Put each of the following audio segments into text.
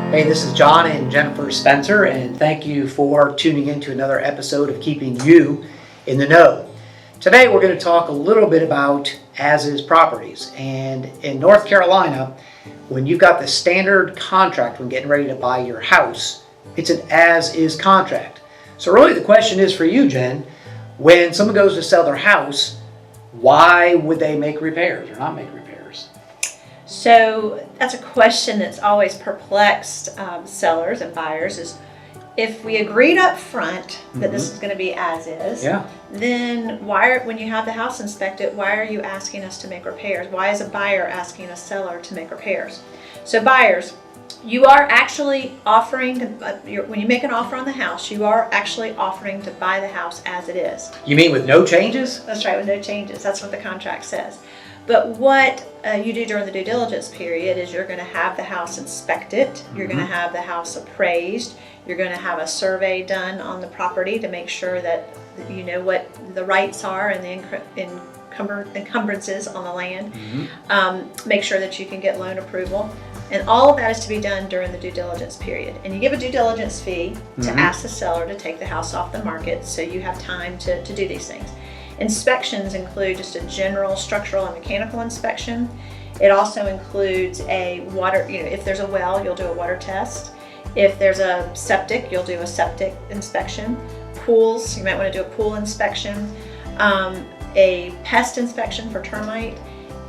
Hey, this is John and Jennifer Spencer, and thank you for tuning in to another episode of Keeping You in the Know. Today we're going to talk a little bit about as-is properties. And in North Carolina, when you've got the standard contract when getting ready to buy your house, it's an as-is contract. So really the question is for you, Jen, when someone goes to sell their house, why would they make repairs or not make repairs? So that's a question that's always perplexed sellers and buyers is if we agreed up front that this is going to be as is, then when you have the house inspected, why are you asking us to make repairs? Why is a buyer asking a seller to make repairs? So buyers, you are actually offering to, when you make an offer on the house, you are actually offering to buy the house as it is. You mean with no changes? That's right, with no changes. That's what the contract says. But what you do during the due diligence period is you're going to have the house inspected, you're going to have the house appraised, you're going to have a survey done on the property to make sure that you know what the rights are and the encumbrances on the land. Make sure that you can get loan approval. And all of that is to be done during the due diligence period. And you give a due diligence fee to ask the seller to take the house off the market so you have time to do these things. Inspections include just a general structural and mechanical inspection. It also includes a water, if there's a well, you'll do a water test. If there's a septic, you'll do a septic inspection. Pools, you might want to do a pool inspection. A pest inspection for termite.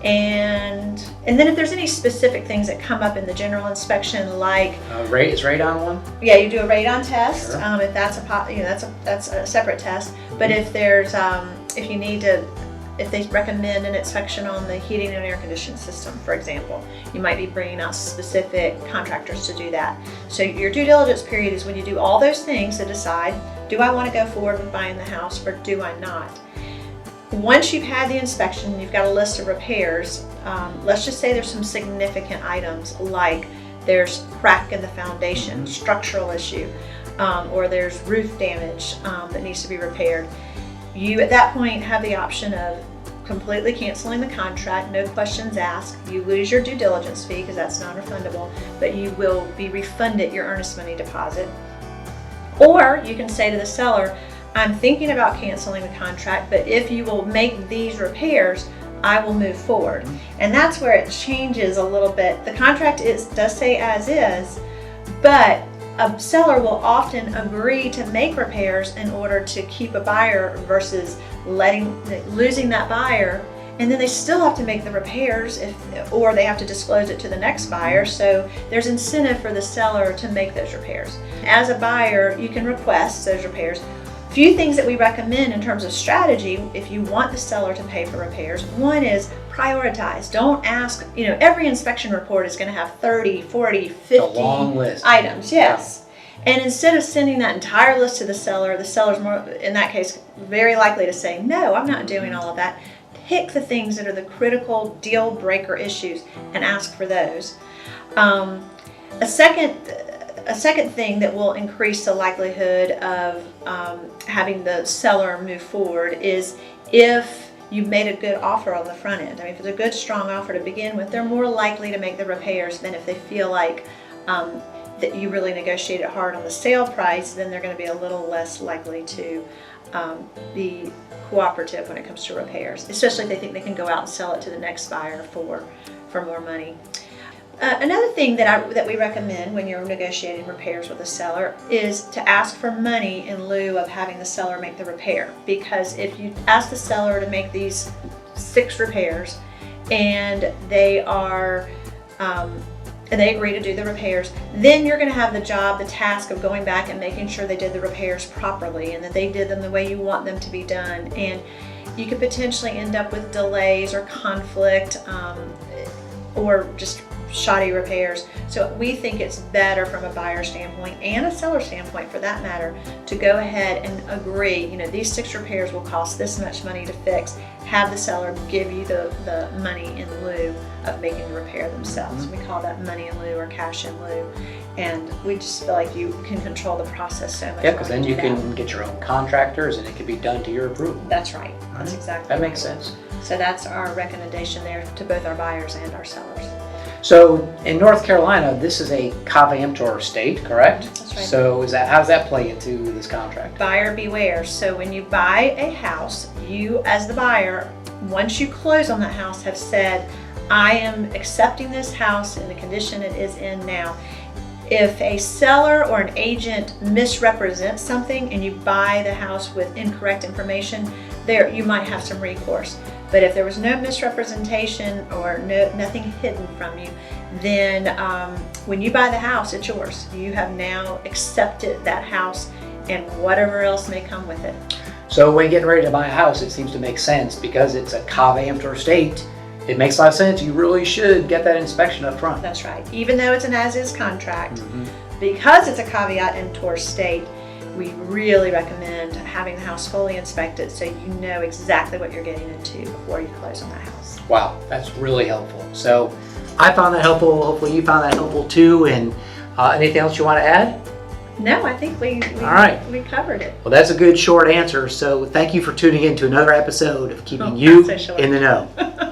And then if there's any specific things that come up in the general inspection, like is radon one? Yeah, you do a radon test. Sure. If that's that's a separate test. But if there's if they recommend an inspection on the heating and air conditioning system, for example, you might be bringing out specific contractors to do that. So your due diligence period is when you do all those things to decide, do I want to go forward with buying the house or do I not? Once you've had the inspection, you've got a list of repairs. Let's just say there's some significant items like there's crack in the foundation, structural issue, or there's roof damage that needs to be repaired. You at that point have the option of completely canceling the contract, no questions asked. You lose your due diligence fee because that's non-refundable, but you will be refunded your earnest money deposit. Or you can say to the seller, I'm thinking about canceling the contract, but if you will make these repairs, I will move forward. And that's where it changes a little bit. The contract does say as is, but a seller will often agree to make repairs in order to keep a buyer versus losing that buyer, and then they still have to make the repairs or they have to disclose it to the next buyer. So there's incentive for the seller to make those repairs. As a buyer, you can request those repairs. Few things that we recommend in terms of strategy if you want the seller to pay for repairs. One is prioritize. Don't ask, every inspection report is going to have 30, 40, 50 a long list. Items. Yes. And instead of sending that entire list to the seller's more, in that case, very likely to say, no, I'm not doing all of that. Pick the things that are the critical deal breaker issues and ask for those. A second thing that will increase the likelihood of having the seller move forward is if you've made a good offer on the front end. I mean, if it's a good, strong offer to begin with, they're more likely to make the repairs than if they feel like that you really negotiated hard on the sale price. Then they're going to be a little less likely to be cooperative when it comes to repairs, especially if they think they can go out and sell it to the next buyer for more money. Another thing that we recommend when you're negotiating repairs with a seller is to ask for money in lieu of having the seller make the repair. Because if you ask the seller to make these 6 repairs and they agree to do the repairs, then you're going to have the task of going back and making sure they did the repairs properly and that they did them the way you want them to be done. And you could potentially end up with delays or conflict or just shoddy repairs. So we think it's better from a buyer standpoint and a seller standpoint for that matter to go ahead and agree, these 6 repairs will cost this much money to fix. Have the seller give you the money in lieu of making the repair themselves. We call that money in lieu or cash in lieu. And we just feel like you can control the process so much. Yeah, because then you can get your own contractors and it can be done to your approval. That's right. That's exactly That makes sense. So that's our recommendation there to both our buyers and our sellers. So in North Carolina, this is a covenantor state, correct? That's right. So how does that play into this contract? Buyer beware. So when you buy a house, you as the buyer, once you close on that house, have said, I am accepting this house in the condition it is in now. If a seller or an agent misrepresents something and you buy the house with incorrect information, there you might have some recourse. But if there was no misrepresentation or nothing hidden from you, then when you buy the house, it's yours. You have now accepted that house and whatever else may come with it. So when getting ready to buy a house, it seems to make sense because it's a covenantor state. It makes a lot of sense. You really should get that inspection up front. That's right. Even though it's an as-is contract, because it's a caveat emptor state, we really recommend having the house fully inspected so you know exactly what you're getting into before you close on that house. Wow, that's really helpful. So I found that helpful. Hopefully you found that helpful too. And anything else you want to add? No, I think we All right. we covered it. Well, that's a good short answer. So thank you for tuning in to another episode of Keeping You Not so short. in the Know.